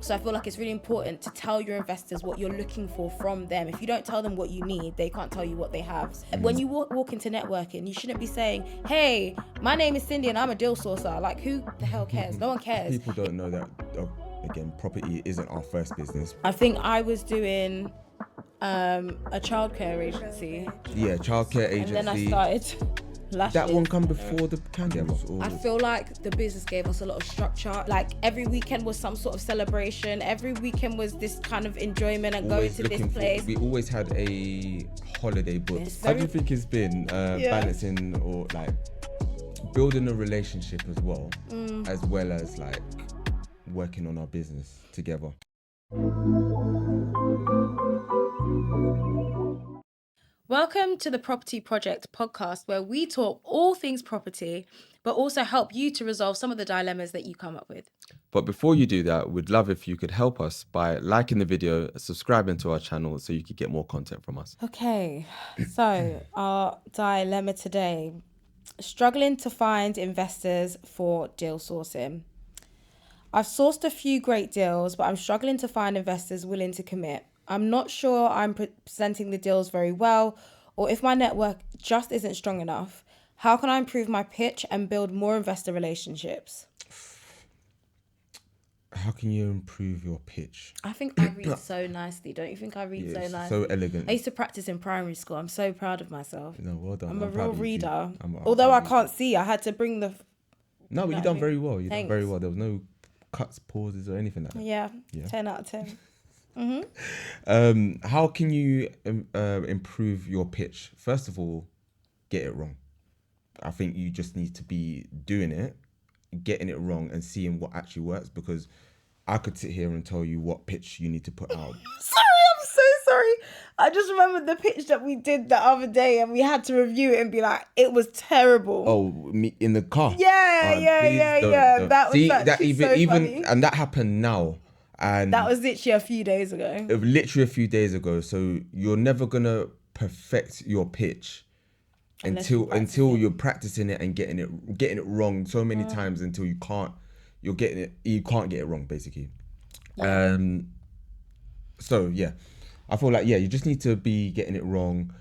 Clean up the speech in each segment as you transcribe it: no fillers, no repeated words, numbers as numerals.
So I feel like it's really important to tell your investors what you're looking for from them. If you don't tell them what you need, they can't tell you what they have. When you walk into networking, you shouldn't be saying, hey, my name is Cindy and I'm a deal sourcer. Like, who the hell cares? No one cares. People don't know that, again, property isn't our first business. I think I was doing a childcare agency. Yeah, childcare agency. And then I started lashes. That one come before the candles. I feel like the business gave us a lot of structure. Like every weekend was some sort of celebration. Every weekend was this kind of enjoyment and Always going to this place. We always had a holiday booked. How do you think it's been balancing or like building a relationship as well as like working on our business together? Welcome to the Property Project podcast, where we talk all things property, but also help you to resolve some of the dilemmas that you come up with. But before you do that, we'd love if you could help us by liking the video, subscribing to our channel so you could get more content from us. Okay, so our dilemma today, struggling to find investors for deal sourcing. I've sourced a few great deals, but I'm struggling to find investors willing to commit. I'm not sure I'm presenting the deals very well, or if my network just isn't strong enough. How can I improve my pitch and build more investor relationships? How can you improve your pitch? I think I read so nicely. Don't you think I read so nicely? So elegant. I used to practice in primary school. I'm so proud of myself. No, well done. I'm a real reader. I'm Although I can't see, I had to bring the... No, but you done very well. You Thanks. done very well. There was no cuts, pauses, or anything like that. Yeah. 10 out of 10. How can you improve your pitch? First of all, get it wrong. I think you just need to be doing it, getting it wrong, and seeing what actually works. Because I could sit here and tell you what pitch you need to put out. Sorry, I'm so sorry. I just remembered the pitch that we did the other day, and we had to review it and be like, it was terrible. Oh, me in the car. Yeah. Don't. That was See, actually that so funny. And that happened now. And that was literally a few days ago. Literally a few days ago. So you're never gonna perfect your pitch until you're practicing it and getting it wrong so many times until you can't get it wrong, basically. So yeah, I feel like you just need to be getting it wrong,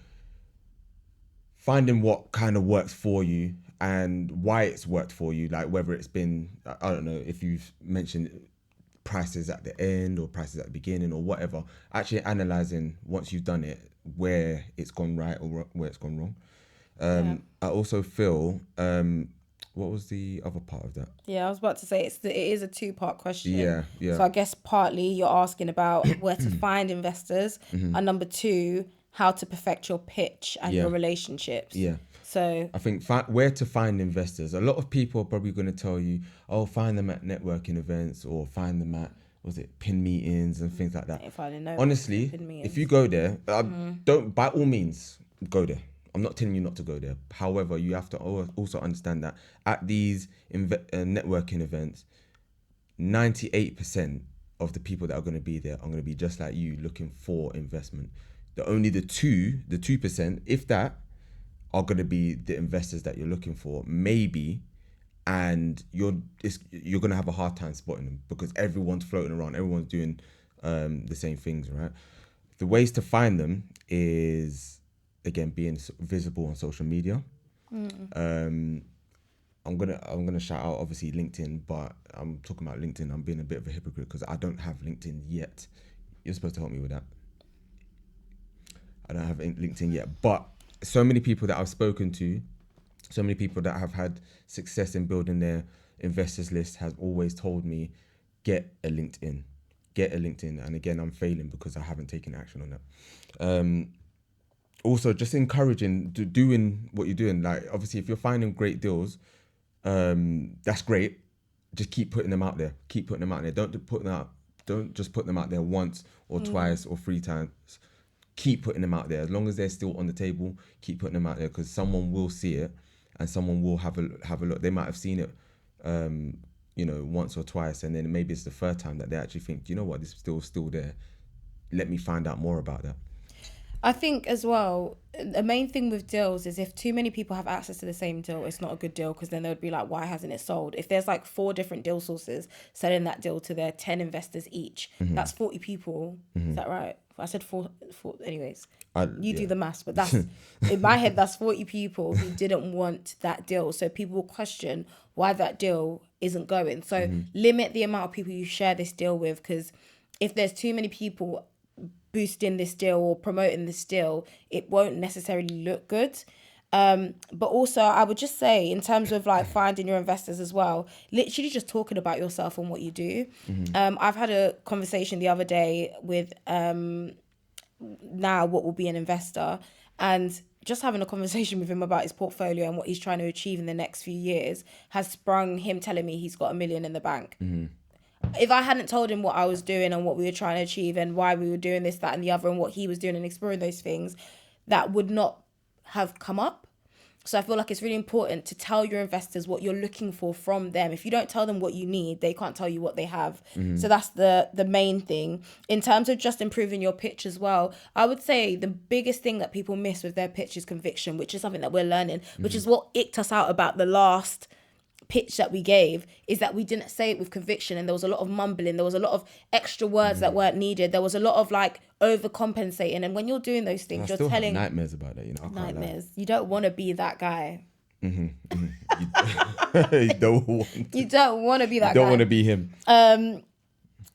finding what kind of works for you and why it's worked for you. Like whether it's been, I don't know, if you've mentioned prices at the end or prices at the beginning or whatever, actually analysing once you've done it where it's gone right or where it's gone wrong. I also feel, what was the other part of that? Yeah, I was about to say it is a two-part question. Yeah. So I guess partly you're asking about where to find investors, and number two, how to perfect your pitch and your relationships. Yeah. So I think where to find investors. A lot of people are probably going to tell you, oh, find them at networking events or find them at, pin meetings and things like that. Honestly, if you go there, don't, by all means, go there. I'm not telling you not to go there. However, you have to also understand that at these networking events, 98% of the people that are going to be there are going to be just like you, looking for investment. The 2%, if that, are going to be the investors that you're looking for, maybe, and you're going to have a hard time spotting them because everyone's floating around, everyone's doing the same things, right? The ways to find them is, again, being visible on social media. I'm gonna shout out obviously LinkedIn, but I'm talking about LinkedIn. I'm being a bit of a hypocrite because I don't have LinkedIn yet. You're supposed to help me with that. I don't have LinkedIn yet, but so many people that I've spoken to, so many people that have had success in building their investors list has always told me, get a LinkedIn. And again, I'm failing because I haven't taken action on that. Also, just encouraging doing what you're doing. Like, obviously, if you're finding great deals, that's great. Just keep putting them out there. Don't just put them out there once or twice or 3 times. Keep putting them out there. As long as they're still on the table, keep putting them out there because someone will see it and someone will have a look. They might have seen it, once or twice, and then maybe it's the third time that they actually think, you know what, this is still there. Let me find out more about that. I think as well, the main thing with deals is if too many people have access to the same deal, it's not a good deal, because then they would be like, why hasn't it sold? If there's like 4 different deal sources selling that deal to their 10 investors each, that's 40 people. Is that right? I said four anyways. You do the maths, but that's in my head, that's 40 people who didn't want that deal. So people will question why that deal isn't going. So limit the amount of people you share this deal with, because if there's too many people boosting this deal or promoting this deal, it won't necessarily look good. But also I would just say, in terms of like finding your investors as well, literally just talking about yourself and what you do. I've had a conversation the other day with now what will be an investor, and just having a conversation with him about his portfolio and what he's trying to achieve in the next few years has sprung him telling me he's got $1 million in the bank. If I hadn't told him what I was doing and what we were trying to achieve and why we were doing this, that, and the other, and what he was doing and exploring those things, that would not have come up. So I feel like it's really important to tell your investors what you're looking for from them. If you don't tell them what you need, they can't tell you what they have. So that's the main thing. In terms of just improving your pitch as well, I would say the biggest thing that people miss with their pitch is conviction, which is something that we're learning, which is what icked us out about the last pitch that we gave, is that we didn't say it with conviction, and there was a lot of mumbling, there was a lot of extra words that weren't needed, there was a lot of like overcompensating, and when you're doing those things, you're telling nightmares about that, nightmares. You don't want to be that guy. You don't want You don't want to be that guy. You don't want to be him.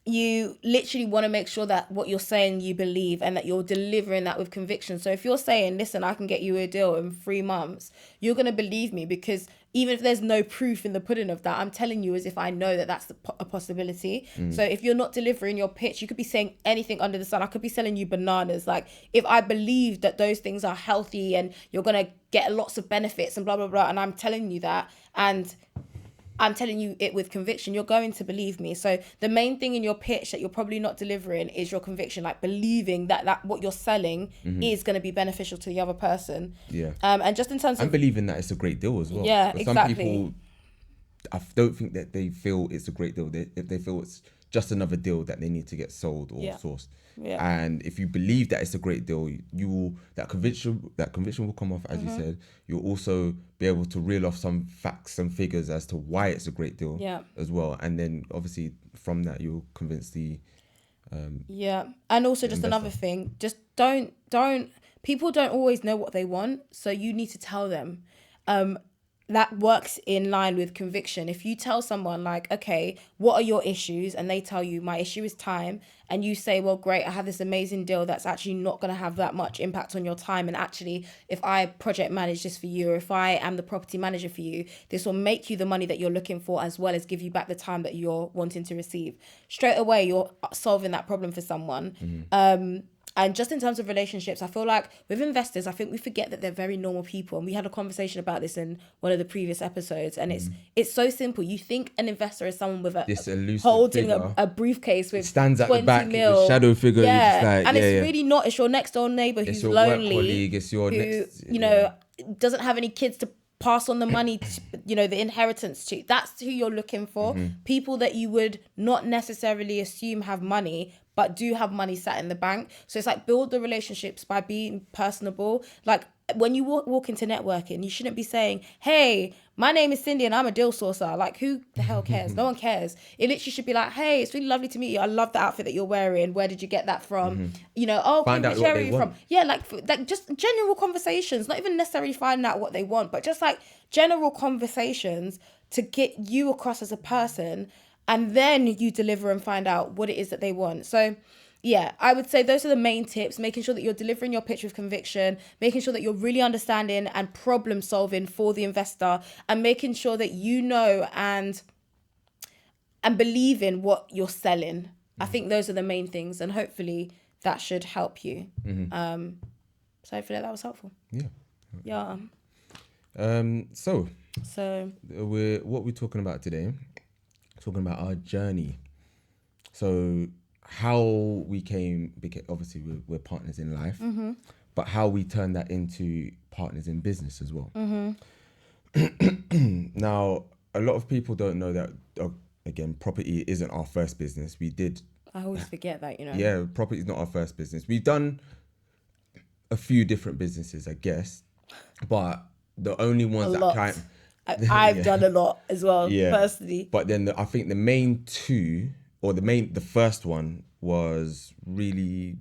You literally want to make sure that what you're saying you believe, and that you're delivering that with conviction. So if you're saying, listen, I can get you a deal in 3 months, you're going to believe me, because even if there's no proof in the pudding of that, I'm telling you as if I know that that's a possibility. So if you're not delivering your pitch, you could be saying anything under the sun. I could be selling you bananas. Like, if I believe that those things are healthy and you're going to get lots of benefits and blah, blah, blah, and I'm telling you that, and I'm telling you it with conviction, you're going to believe me. So the main thing in your pitch that you're probably not delivering is your conviction, like believing that what you're selling is going to be beneficial to the other person. Yeah. And just in terms of... And believing that it's a great deal as well. Yeah, but exactly. Some people, I don't think that they feel it's a great deal. If they feel it's just another deal that they need to get sold or sourced. Yeah. And if you believe that it's a great deal, you will, that conviction will come off, as you said. You'll also be able to reel off some facts and figures as to why it's a great deal as well. And then obviously from that, you'll convince the and also just another thing, just don't people don't always know what they want, so you need to tell them. That works in line with conviction. If you tell someone like, okay, what are your issues? And they tell you, my issue is time. And you say, well, great, I have this amazing deal that's actually not going to have that much impact on your time. And actually, if I project manage this for you, or if I am the property manager for you, this will make you the money that you're looking for, as well as give you back the time that you're wanting to receive. Straight away, you're solving that problem for someone. And just in terms of relationships, I feel like with investors, I think we forget that they're very normal people. And we had a conversation about this in one of the previous episodes. And it's so simple. You think an investor is someone with holding a briefcase with stands at 20 the back, mil. shadow figure. Yeah, just like, and it's really not. It's your next door neighbor who's lonely. Work colleague, it's your doesn't have any kids to pass on the money to, the inheritance to. That's who you're looking for. People that you would not necessarily assume have money, but do have money sat in the bank. So it's like, build the relationships by being personable. Like, when you walk into networking, you shouldn't be saying, hey, my name is Cindy and I'm a deal sourcer. Like, who the hell cares? No one cares. It literally should be like, hey, it's really lovely to meet you. I love the outfit that you're wearing. Where did you get that from? Find out where what are you from? Yeah, like just general conversations, not even necessarily finding out what they want, but just like general conversations to get you across as a person. And then you deliver and find out what it is that they want. So yeah, I would say those are the main tips, making sure that you're delivering your pitch with conviction, making sure that you're really understanding and problem solving for the investor, and making sure that you know and believe in what you're selling. I think those are the main things, and hopefully that should help you. So hopefully that was helpful. Yeah. So what we're talking about today, talking about our journey. So how we became obviously we're partners in life, but how we turned that into partners in business as well. Now, a lot of people don't know that, again, property isn't our first business. I always forget that, Yeah, property is not our first business. We've done a few different businesses, I guess, but the only ones A that lot. kind I've yeah, done a lot as well, yeah. personally. But then I think the main two, or the first one was really,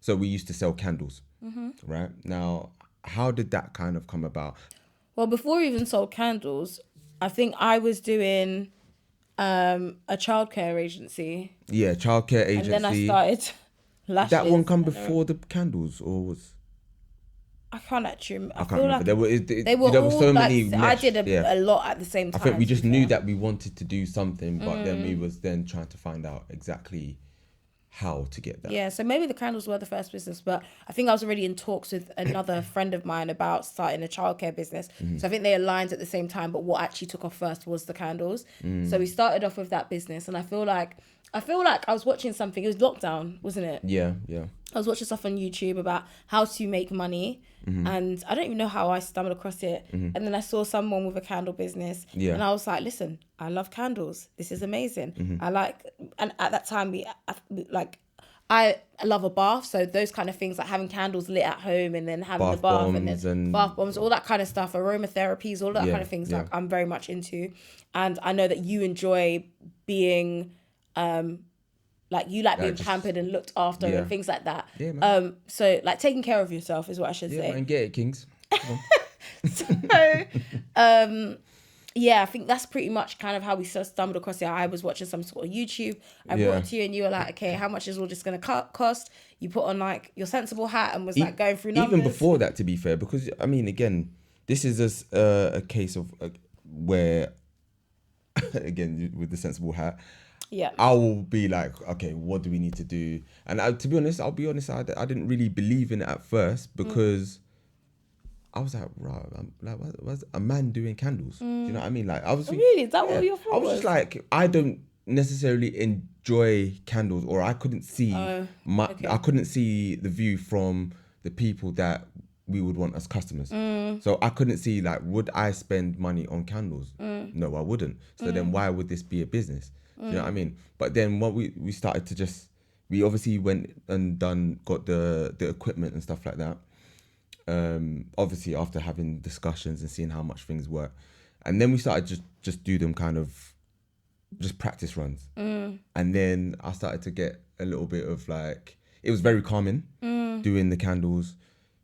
so we used to sell candles, right? Now, how did that kind of come about? Well, before we even sold candles, I think I was doing a childcare agency, Yeah, childcare and then I agency. started Did that one lashes. come And before the candles, or was I can't actually. I I can't feel remember. like There they were there were all so like many I mesh. did Yeah, a lot at the same I think time. we To be just knew fair. that we wanted to do something, but then we was then trying to find out exactly how to get that. Yeah, so maybe the candles were the first business, but I think I was already in talks with another friend of mine about starting a childcare business. So I think they aligned at the same time, but what actually took off first was the candles. So we started off with that business, and I feel like I was watching something. It was lockdown, wasn't it? Yeah, yeah. I was watching stuff on YouTube about how to make money, and I don't even know how I stumbled across it. And then I saw someone with a candle business, Yeah. and I was like, "Listen, I love candles. This is amazing. I like." And at that time, I love a bath, so those kind of things like having candles lit at home, and then having the Bath bath, and bombs then and bath bombs, all that kind of stuff, aromatherapies, all that Yeah, kind of things. yeah. Like I'm very much into, and I know that you enjoy being. Like you like being just- pampered and looked after Yeah. and things like that. Yeah, man. So like taking care of yourself is what I should Yeah, say. man, get it, Kings. So, yeah, I think that's pretty much kind of how we stumbled across it. I was watching some sort of YouTube. I Yeah. brought it to you, and you were like, "Okay, how much is all this going to cost?" You put on like your sensible hat and was like going through numbers. Even before that, to be fair, because I mean, again, this is a case of where, again, with the sensible hat, Yeah. I will be like, okay, what do we need to do? And to be honest, I didn't really believe in it at first because I was like, right, I'm like, what's a man doing candles? Do you know what I mean? Like, I was thinking, Really? Is that what your thought I was was? just like, I don't necessarily enjoy candles, or I couldn't see I couldn't see the view from the people that we would want as customers. So I couldn't see, like, would I spend money on candles? No, I wouldn't. So then why would this be a business? Do you know what I mean? But then what we started to we obviously went and got the equipment and stuff like that. Obviously after having discussions and seeing how much things work. And then we started just do them kind of just practice runs. And then I started to get a little bit of like, it was very calming doing the candles.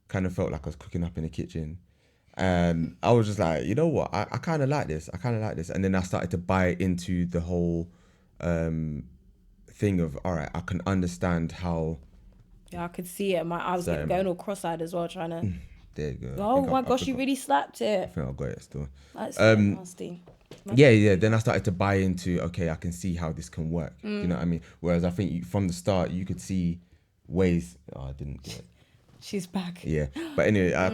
Kind of felt like I was cooking up in the kitchen. And I was just like, you know what? I kind of like this. And then I started to buy into the whole thing of, all right, I can understand how. Yeah, I could see it. I was going all cross-eyed as well, trying to. There you go. Oh my gosh, you really slapped I it. think I got it still. That's so nasty. Yeah. Then I started to buy into, okay, I can see how this can work. Do you know what I mean? Whereas I think from the start, you could see ways. Oh, I didn't do it. She's back. Yeah. But anyway, I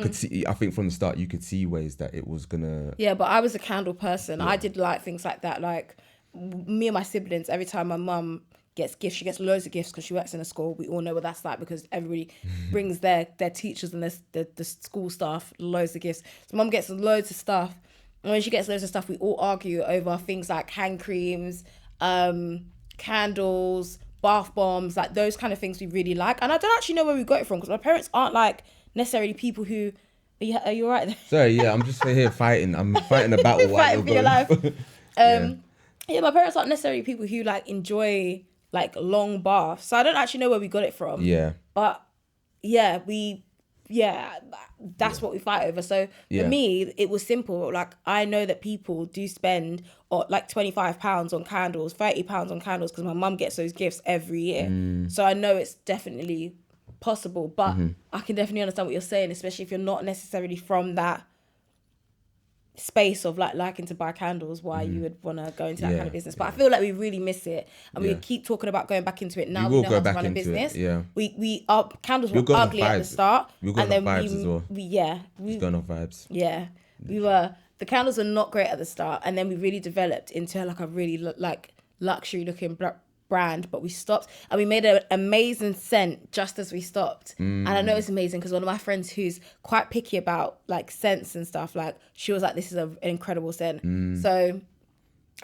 think from the start, you could see ways that it was gonna. Yeah, but I was a candle person. I did like things like that. Like me and my siblings, every time my mum gets gifts, she gets loads of gifts because she works in a school. We all know what that's like because everybody brings their teachers and the school staff loads of gifts. So mum gets loads of stuff. And when she gets loads of stuff, we all argue over things like hand creams, candles, bath bombs, like those kind of things we really like. And I don't actually know where we got it from because my parents aren't like necessarily people who. Are you all right there? Sorry, yeah, I'm just here fighting. I'm fighting a battle. Fighting for your life. Yeah. Yeah, my parents aren't necessarily people who like enjoy like long baths, so I don't actually know where we got it from. Yeah. But yeah, that's what we fight over. So for me, it was simple. Like I know that people do spend or like £25 on candles, £30 on candles because my mum gets those gifts every year. So I know it's definitely possible, but I can definitely understand what you're saying, especially if you're not necessarily from that space of like liking to buy candles, why you would want to go into that kind of business. But I feel like we really miss it, and we keep talking about going back into it. Now we know how to run a business. We our candles were ugly at the start, and then vibes as well. We going off vibes. Yeah, the candles were not great at the start, and then we really developed into like a really like luxury looking brand, but we stopped and we made an amazing scent just as we stopped. And I know it's amazing because one of my friends who's quite picky about like scents and stuff, like she was like, this is an incredible scent. So,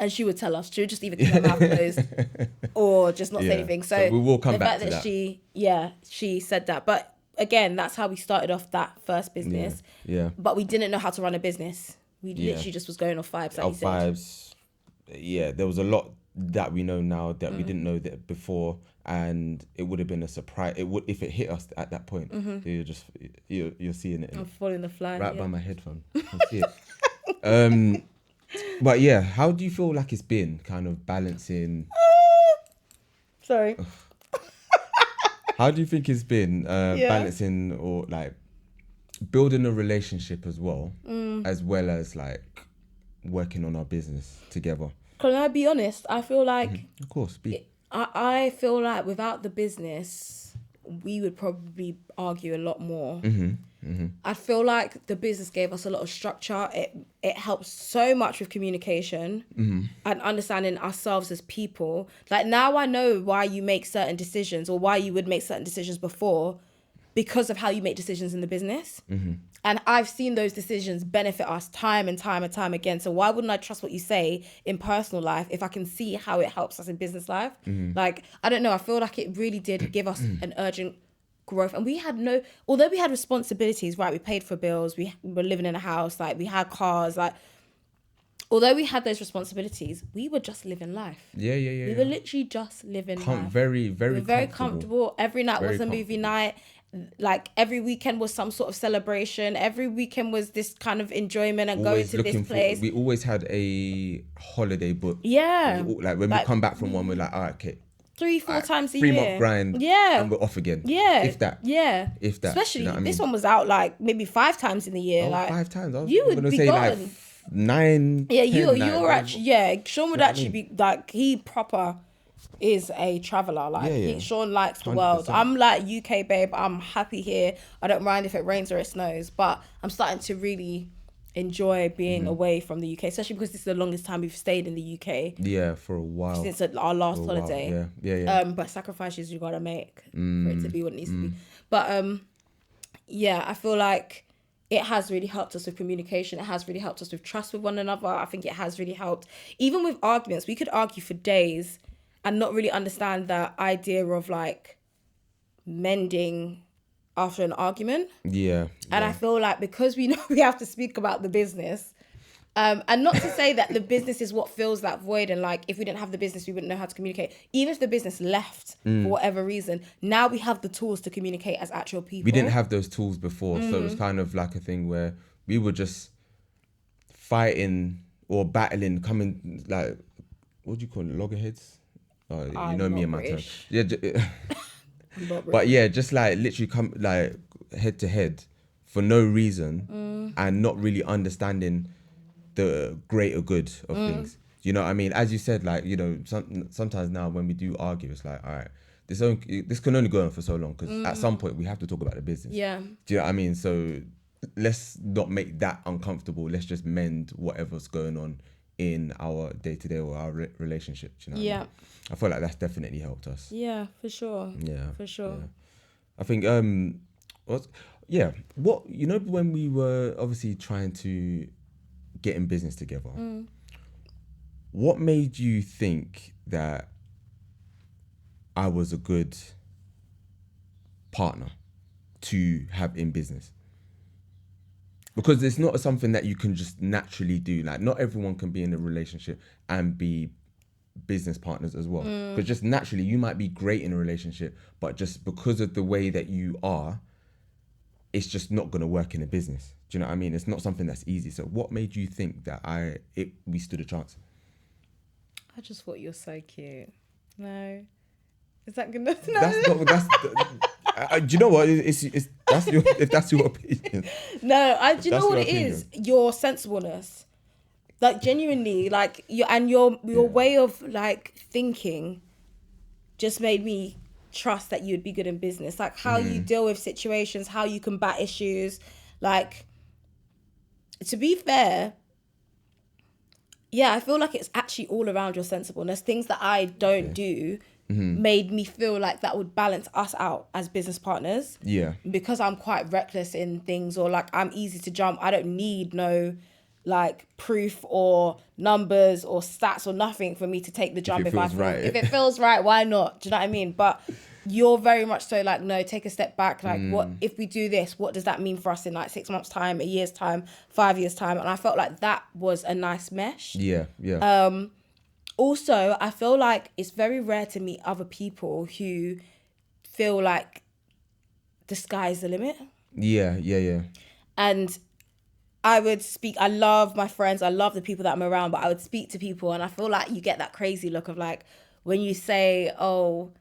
and she would tell us, she would just either keep her mouth closed or just not say anything. So we will come the back fact to that that. she said that. But again, that's how we started off that first business. Yeah. But we didn't know how to run a business. We Yeah. literally just was going off vibes, like Our you said. vibes. Yeah, there was a lot that we know now that we didn't know that before, and it would have been a surprise. It would, if it hit us at that point. You're seeing it. I'm following the fly. Right by my headphone. I see it. But yeah, how do you feel like it's been kind of balancing? Sorry. How do you think it's been balancing or like building a relationship as well as like working on our business together? Can I be honest? I feel like Of course, I feel like without the business, we would probably argue a lot more. I feel like the business gave us a lot of structure. It helps so much with communication and understanding ourselves as people. Like now I know why you make certain decisions or why you would make certain decisions before because of how you make decisions in the business. And I've seen those decisions benefit us time and time and time again. So why wouldn't I trust what you say in personal life if I can see how it helps us in business life? Like, I don't know. I feel like it really did give us an urgent growth. And we had although we had responsibilities, right? We paid for bills. We were living in a house. Like, we had cars. Like, although we had those responsibilities, we were just living life. Yeah. We were literally just living life. Very, very, we were very comfortable. Every night was a movie night. Like every weekend was some sort of celebration. Every weekend was this kind of enjoyment and always going to this place. We always had a holiday book. Yeah. Like when we come back from one, we're like, all right, okay. 3-4 times a 3 year. 3-month grind. Yeah. And we're off again. Yeah. If that. Yeah. If that. Especially you know what I mean? this one was out like maybe 5 times in the year. Oh, like 5 times. you would be say gone. like 9. Yeah, 10, you like, were actually, Sean would actually be like, he proper is a traveller. Like Sean likes the world. 100%. I'm like UK babe. I'm happy here. I don't mind if it rains or it snows, but I'm starting to really enjoy being away from the UK, especially because this is the longest time we've stayed in the UK. Yeah, for a while. Since our last holiday. Yeah. But sacrifices you gotta make for it to be what it needs to be. But I feel like it has really helped us with communication. It has really helped us with trust with one another. I think it has really helped. Even with arguments, we could argue for days and not really understand the idea of like mending after an argument. Yeah. And I feel like because we know we have to speak about the business, and not to say that the business is what fills that void and like if we didn't have the business we wouldn't know how to communicate. Even if the business left for whatever reason, now we have the tools to communicate as actual people. We didn't have those tools before, so it was kind of like a thing where we were just fighting or battling, coming like, what do you call it, loggerheads? You know me and my term. Yeah, but yeah, just like literally come like head to head for no reason and not really understanding the greater good of things. You know what I mean? As you said, like, you know, sometimes now when we do argue, it's like, all right, this can only go on for so long because at some point we have to talk about the business. Yeah. Do you know what I mean? So let's not make that uncomfortable. Let's just mend whatever's going on in our day-to-day or our relationship. Do you know what I mean? I feel like that's definitely helped us. Yeah, for sure. Yeah. For sure. Yeah. I think, what, you know, when we were obviously trying to get in business together, what made you think that I was a good partner to have in business? Because it's not something that you can just naturally do. Like, not everyone can be in a relationship and be business partners as well. Because just naturally, you might be great in a relationship, but just because of the way that you are, it's just not going to work in a business. Do you know what I mean? It's not something that's easy. So what made you think that we stood a chance? I just thought you're so cute. No. Is that good enough? No. Do you know what? If that's your opinion. No, do you know what it is? Your sensibleness. Like, genuinely, like, your way of like thinking just made me trust that you'd be good in business. Like how you deal with situations, how you combat issues. Like, to be fair, I feel like it's actually all around your sensibleness. Things that I don't do made me feel like that would balance us out as business partners. Yeah. Because I'm quite reckless in things, or like I'm easy to jump. I don't need no like proof or numbers or stats or nothing for me to take the jump. If it feels right, why not? Do you know what I mean? But you're very much so like, no, take a step back. Like, what if we do this? What does that mean for us in like 6 months' time, a year's time, 5 years' time? And I felt like that was a nice mesh. Yeah, yeah. Also, I feel like it's very rare to meet other people who feel like the sky is the limit. Yeah. And I love my friends, I love the people that I'm around, but I would speak to people and I feel like you get that crazy look of like, when you say, oh,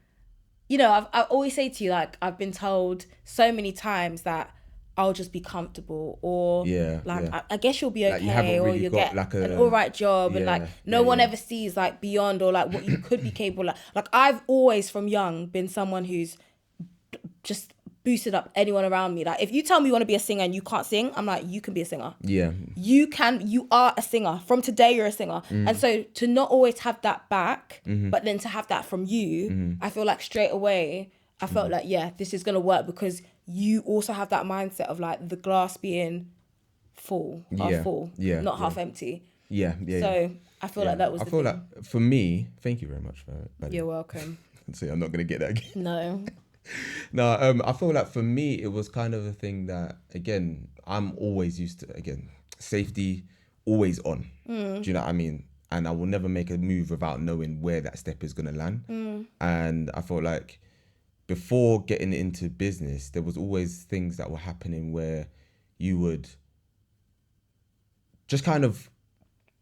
you know, I always say to you, like, I've been told so many times that I'll just be comfortable, or I guess you'll be okay, or you'll get like an all right job, and like no one ever sees like beyond or like what you could be capable of. Like I've always from young been someone who's just boosted up anyone around me. Like if you tell me you want to be a singer and you can't sing, I'm like, you can be a singer. Yeah. You are a singer. From today you're a singer. And so to not always have that back, but then to have that from you, I feel like straight away, I felt like, yeah, this is going to work, because you also have that mindset of like the glass being full, not half empty. Yeah. So I feel like that was I feel like for me, thank you very much for that. You're welcome. See, I'm not going to get that again. No. No, I feel like for me, it was kind of a thing that, again, I'm always used to, again, safety, always on. Do you know what I mean? And I will never make a move without knowing where that step is going to land. And I felt like before getting into business, there was always things that were happening where you would just kind of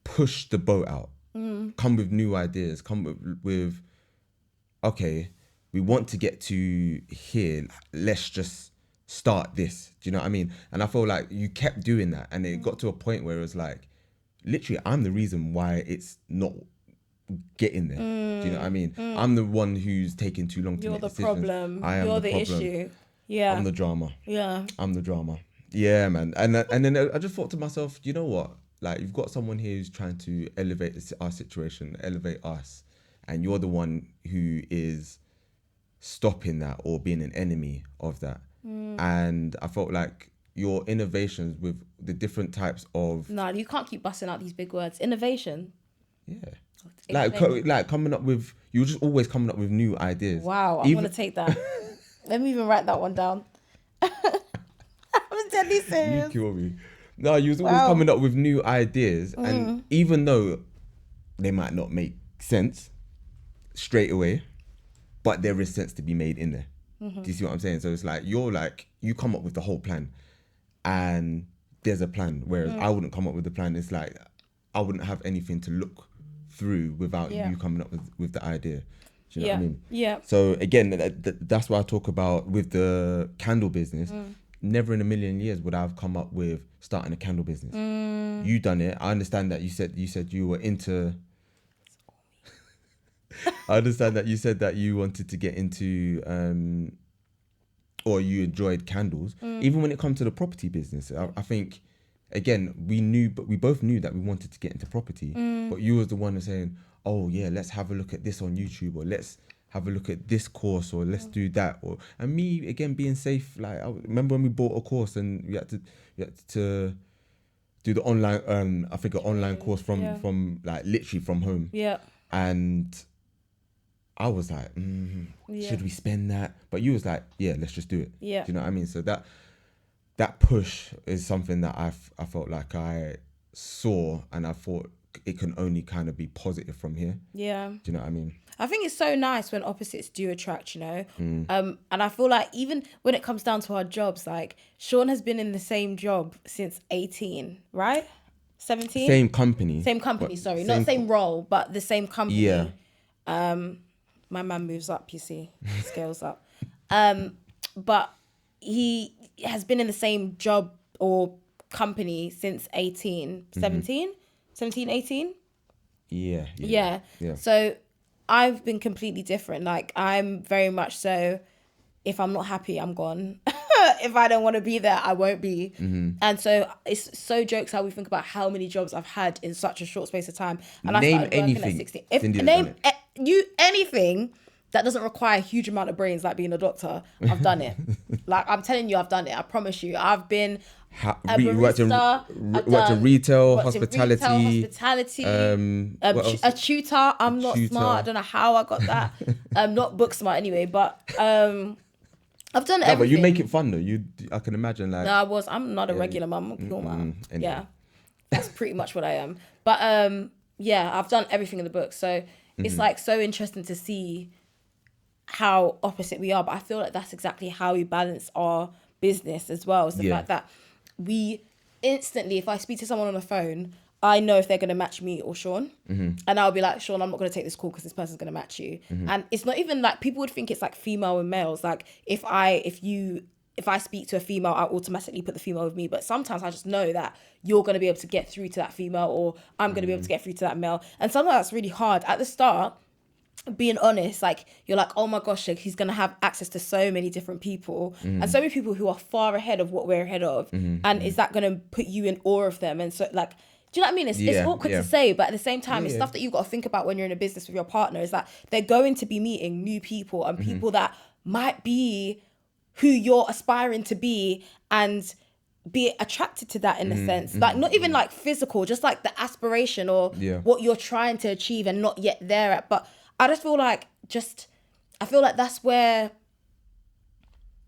push the boat out, come with new ideas, come with okay, we want to get to here, let's just start this. Do you know what I mean? And I feel like you kept doing that, and it got to a point where it was like, literally, I'm the reason why it's not getting there. Do you know what I mean? I'm the one who's taking too long to make decisions. You're the problem. I am You're the problem. issue. Yeah. I'm the drama. Yeah. I'm the drama. Yeah, man. And then I just thought to myself, you know what? Like, you've got someone here who's trying to elevate our situation, elevate us, and you're the one who is stopping that or being an enemy of that. And I felt like your innovations with the different types of... No, you can't keep busting out these big words. Innovation. Yeah. Like coming up with... You're just always coming up with new ideas. Wow, I'm going to take that. Let me even write that one down. I'm deadly serious. You kill me. No, you was always coming up with new ideas. And even though they might not make sense straight away, but there is sense to be made in there. Do you see what I'm saying? So it's like, you come up with the whole plan and there's a plan. Whereas I wouldn't come up with the plan. It's like, I wouldn't have anything to look through without you coming up with the idea. Do you know what I mean? Yeah. So again, that's why I talk about with the candle business, never in a million years would I have come up with starting a candle business. You done it. I understand that you said you were into... I understand that you said that you wanted to get into, or you enjoyed candles. Even when it comes to the property business, I think, again, we both knew that we wanted to get into property. But you was the one saying, oh yeah, let's have a look at this on YouTube, or let's have a look at this course, or let's do that. And me, again, being safe. Like, I remember when we bought a course and we had to do the online, I think an online course from like literally from home. Yeah. And I was like, should we spend that? But you was like, yeah, let's just do it. Yeah. Do you know what I mean? So that push is something that I felt like I saw, and I thought it can only kind of be positive from here. Yeah. Do you know what I mean? I think it's so nice when opposites do attract, you know? And I feel like even when it comes down to our jobs, like Sean has been in the same job since 18, right? 17? Same company, sorry. Not same role, but the same company. Yeah. My man moves up, you see, scales up. But he has been in the same job or company since 18, 17, 18? Yeah. So I've been completely different. Like, I'm very much so, if I'm not happy, I'm gone. If I don't want to be there, I won't be. And so it's so jokes how we think about how many jobs I've had in such a short space of time. And Name I started working anything. at 16. Name anything that doesn't require a huge amount of brains like being a doctor. I've done it. Like, I'm telling you, I've done it. I promise you. I've been a barista. Worked in retail, worked in hospitality. hospitality. What else? A tutor. I'm not smart. I don't know how I got that. I'm not book smart anyway, but I've done everything. But you make it fun though. I can imagine like. No, I'm not a regular mum. I'm a pure mum. Anyway. Yeah, that's pretty much what I am. But yeah, I've done everything in the book. So it's like so interesting to see how opposite we are. But I feel like that's exactly how we balance our business as well. Is the fact that we instantly, if I speak to someone on the phone, I know if they're going to match me or Sean. And I'll be like, Sean, I'm not going to take this call because this person's going to match you. And it's not even like, people would think it's like female and males. Like if I speak to a female, I automatically put the female with me. But sometimes I just know that you're going to be able to get through to that female, or I'm going to be able to get through to that male. And sometimes that's really hard. At the start, being honest, like you're like, oh my gosh, like, he's going to have access to so many different people and so many people who are far ahead of what we're ahead of. And is that going to put you in awe of them? And so like, do you know what I mean? It's awkward to say, but at the same time, it's stuff that you've got to think about when you're in a business with your partner, is that they're going to be meeting new people and people that might be who you're aspiring to be, and be attracted to that in a sense. Like not even like physical, just like the aspiration or what you're trying to achieve and not yet there at. But I just feel like I feel like that's where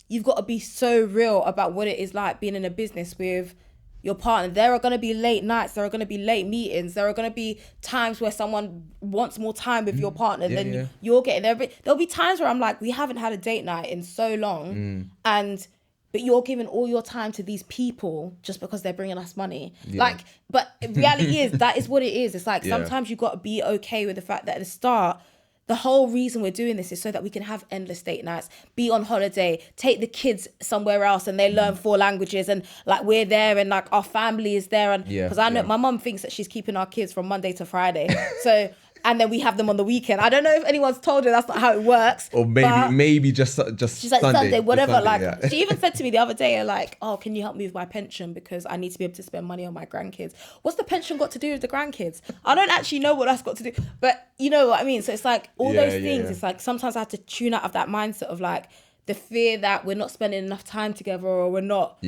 you've got to be so real about what it is like being in a business with your partner. There are going to be late nights, there are going to be late meetings, there are going to be times where someone wants more time with your partner than you're getting there. But there'll be times where I'm like, we haven't had a date night in so long, but you're giving all your time to these people just because they're bringing us money. Like, but reality is, that is what it is. It's like sometimes you've got to be okay with the fact that at the start, the whole reason we're doing this is so that we can have endless date nights, be on holiday, take the kids somewhere else and they learn 4 languages, and like we're there and like our family is there. And because I know my mum thinks that she's keeping our kids from Monday to Friday. So, and then we have them on the weekend. I don't know if anyone's told her that's not how it works. Or maybe just she's like Sunday, whatever. Sunday, like she even said to me the other day, like, oh, can you help me with my pension because I need to be able to spend money on my grandkids. What's the pension got to do with the grandkids? I don't actually know what that's got to do, but you know what I mean. So it's like all those things. It's like sometimes I have to tune out of that mindset of like the fear that we're not spending enough time together, or we're not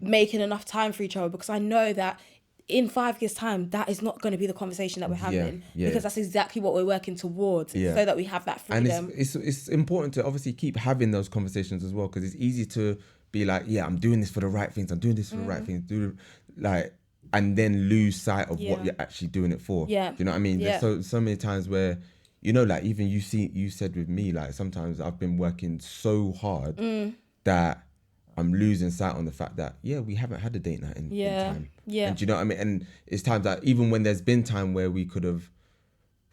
making enough time for each other, because I know that in 5 years' time, that is not going to be the conversation that we're having, because that's exactly what we're working towards, so that we have that freedom. And it's important to obviously keep having those conversations as well, because it's easy to be like, I'm doing this for the right things, I'm doing this for the right things, and then lose sight of what you're actually doing it for. Do you know what I mean? There's so many times where, you know, like even you said with me, like sometimes I've been working so hard that I'm losing sight on the fact that we haven't had a date night in time. And do you know what I mean? And it's times that even when there's been time where we could have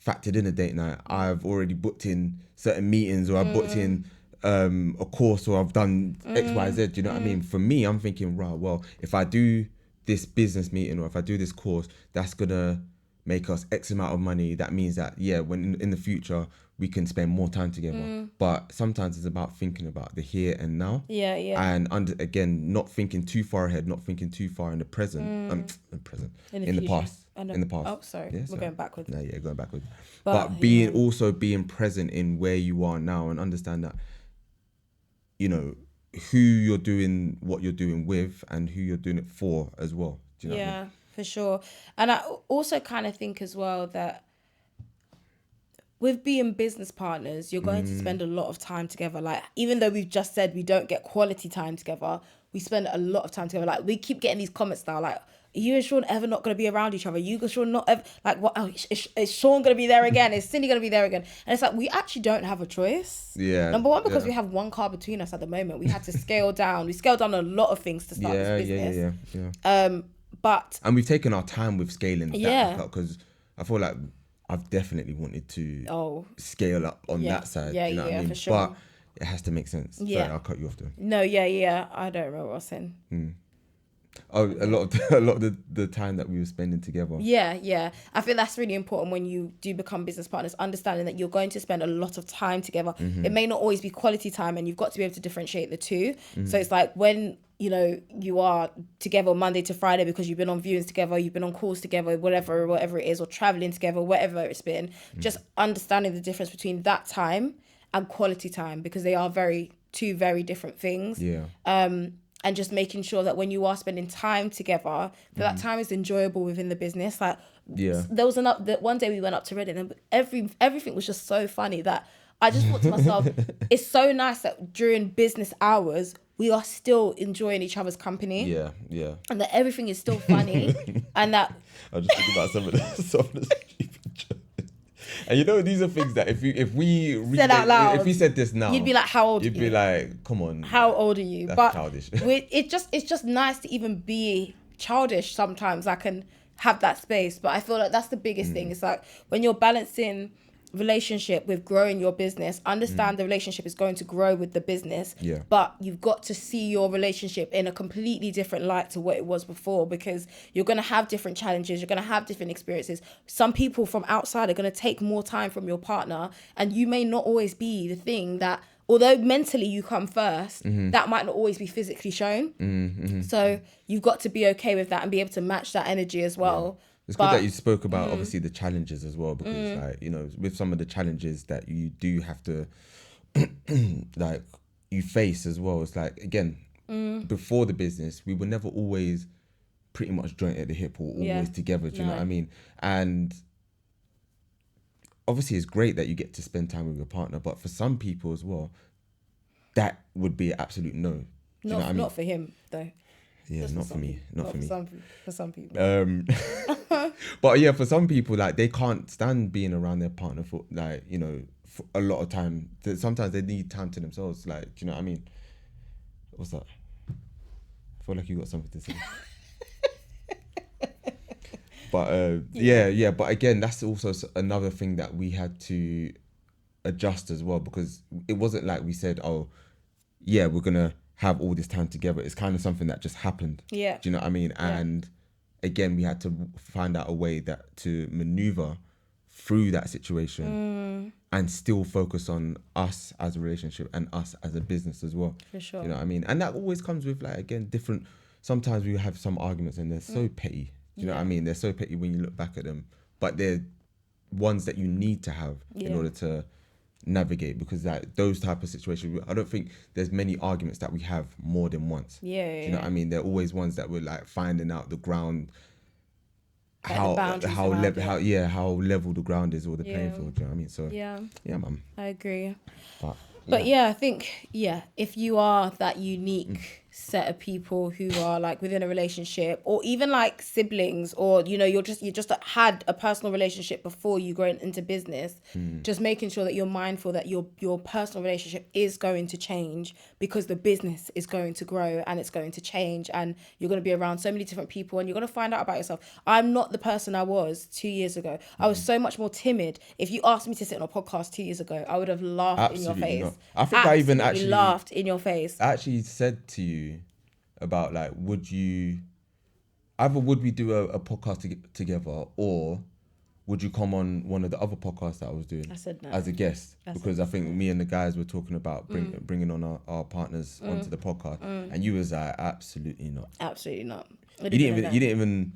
factored in a date night, I've already booked in certain meetings, or I've booked in a course, or I've done X, Y, Z. Do you know what I mean? For me, I'm thinking, right, well, if I do this business meeting or if I do this course, that's gonna make us X amount of money. That means that when in the future we can spend more time together. But sometimes it's about thinking about the here and now. And again, not thinking too far ahead, not thinking too far in the present. In the past. In the past. Oh, sorry. We're going backwards. No, going backwards. But being present in where you are now, and understand that, you know, who you're doing what you're doing with and who you're doing it for as well. Do you know what I mean? For sure. And I also kind of think as well that with being business partners, you're going to spend a lot of time together. Like, even though we've just said we don't get quality time together, we spend a lot of time together. Like, we keep getting these comments now, like, are you and Sean ever not going to be around each other? You and Sean not ever, like, what? Oh, is Sean going to be there again? Is Cindy going to be there again? And it's like, we actually don't have a choice. Number one, because we have one car between us at the moment. We had to scale down. We scaled down a lot of things to start this business. And we've taken our time with scaling that up, because I feel like I've definitely wanted to scale up on that side. You know what I mean? For sure. But it has to make sense. Sorry, I'll cut you off there. No, I don't remember what I was saying. Oh, a lot of the time that we were spending together. I feel that's really important when you do become business partners, understanding that you're going to spend a lot of time together. It may not always be quality time, and you've got to be able to differentiate the two. So it's like when, you know, you are together Monday to Friday because you've been on viewings together, you've been on calls together, whatever it is, or traveling together, whatever it's been, just understanding the difference between that time and quality time, because they are two very different things. Yeah. And just making sure that when you are spending time together, that time is enjoyable within the business. Like, Yeah. there was one day we went up to Reading, and everything was just so funny that I just thought to myself, it's so nice that during business hours we are still enjoying each other's company. Yeah. Yeah. And that everything is still funny, and that I was just thinking about some of the stupid jokes. And you know, these are things that if we Said out loud, if we said this now, you'd be like, how old you'd are be you? like, come on, How old are you? that's But childish. it's just nice to even be childish sometimes. I can have that space, but I feel like that's the biggest thing. It's like when you're balancing relationship with growing your business, understand the relationship is going to grow with the business, Yeah. but you've got to see your relationship in a completely different light to what it was before, because you're going to have different challenges, you're going to have different experiences. Some people from outside are going to take more time from your partner, and you may not always be the thing that, although mentally you come first, that might not always be physically shown. So you've got to be okay with that and be able to match that energy as well. It's good that you spoke about obviously the challenges as well, because like, you know, with some of the challenges that you do have to like you face as well, it's like, again, before the business we were never always pretty much joint at the hip or always together, do you know what I mean? And obviously it's great that you get to spend time with your partner, but for some people as well, that would be an absolute no. Do you know what I mean? Not for him though. Yeah, not for me. Not for me. For some people. But yeah, for some people, like, they can't stand being around their partner for, like, you know, for a lot of time. Sometimes they need time to themselves. Like, do you know what I mean? What's that? I feel like you got something to say. But yeah. But again, that's also another thing that we had to adjust as well, because it wasn't like we said, oh, yeah, we're gonna have all this time together. It's kind of something that just happened. Yeah. Do you know what I mean? And again, we had to find out a way that to maneuver through that situation and still focus on us as a relationship and us as a business as well. For sure. You know what I mean? And that always comes with, like, again, different. Sometimes we have some arguments and they're so petty. Do you know what I mean? They're so petty when you look back at them, but they're ones that you need to have in order to navigate, because like those type of situations, I don't think there's many arguments that we have more than once. Do you know what I mean? They're always ones that we're like finding out the ground, Like how level the ground is, or the playing field. Do you know what I mean? So yeah, man. I agree. But yeah, I think if you are that unique set of people who are like within a relationship, or even like siblings, or you know, you just had a personal relationship before you go into business, just making sure that you're mindful that your personal relationship is going to change, because the business is going to grow and it's going to change, and you're going to be around so many different people, and you're going to find out about yourself. I'm not the person I was 2 years ago. I was so much more timid. If you asked me to sit on a podcast 2 years ago, I would have laughed in your face. Not. I think I even actually laughed in your face. I actually said to you about, like, would we do a podcast together, or would you come on one of the other podcasts that I was doing? I said no. As a guest, because I think me and the guys were talking about bringing on our partners onto the podcast, and you was like, absolutely not. Absolutely not. You didn't even.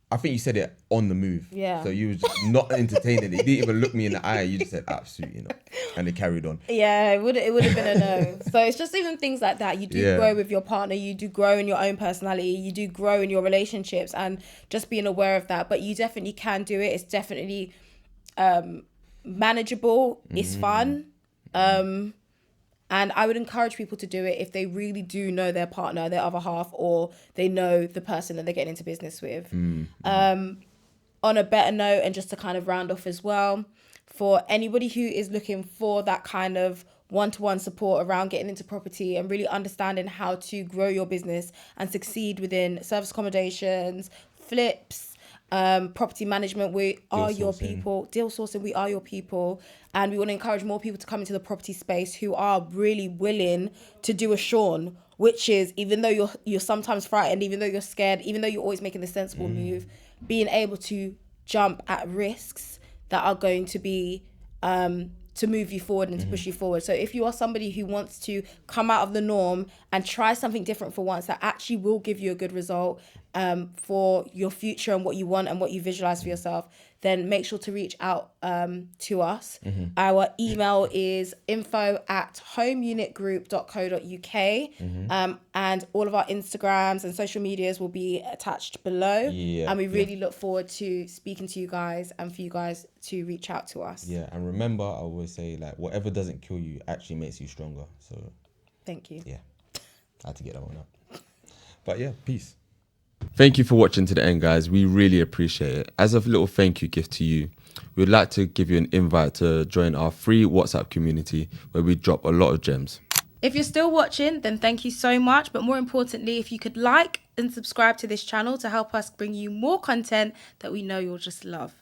I think you said it on the move. Yeah. So you were just not entertaining it. You didn't even look me in the eye. You just said absolutely not, and it carried on. Yeah, it would have been a no. So it's just even things like that. You do grow with your partner. You do grow in your own personality. You do grow in your relationships, and just being aware of that. But you definitely can do it. It's definitely manageable. It's fun. And I would encourage people to do it if they really do know their partner, their other half, or they know the person that they're getting into business with. On a better note, and just to kind of round off as well, for anybody who is looking for that kind of one-to-one support around getting into property and really understanding how to grow your business and succeed within service accommodations, flips, property management, we are your people. Deal sourcing, we are your people. And we want to encourage more people to come into the property space who are really willing to do a Sean, which is, even though you're sometimes frightened, even though you're scared, even though you're always making the sensible move, being able to jump at risks that are going to be to move you forward and to push you forward. So if you are somebody who wants to come out of the norm and try something different for once that actually will give you a good result for your future and what you want and what you visualize for yourself, then make sure to reach out to us. Our email is info@homeunitgroup.co.uk, and all of our Instagrams and social medias will be attached below. And we really look forward to speaking to you guys and for you guys to reach out to us. Yeah, and remember, I always say, like, whatever doesn't kill you actually makes you stronger. So thank you. Yeah, I had to get that one up. But yeah, peace. Thank you for watching to the end, guys. We really appreciate it. As a little thank you gift to you, we'd like to give you an invite to join our free WhatsApp community where we drop a lot of gems. If you're still watching, then thank you so much. But more importantly, if you could like and subscribe to this channel to help us bring you more content that we know you'll just love.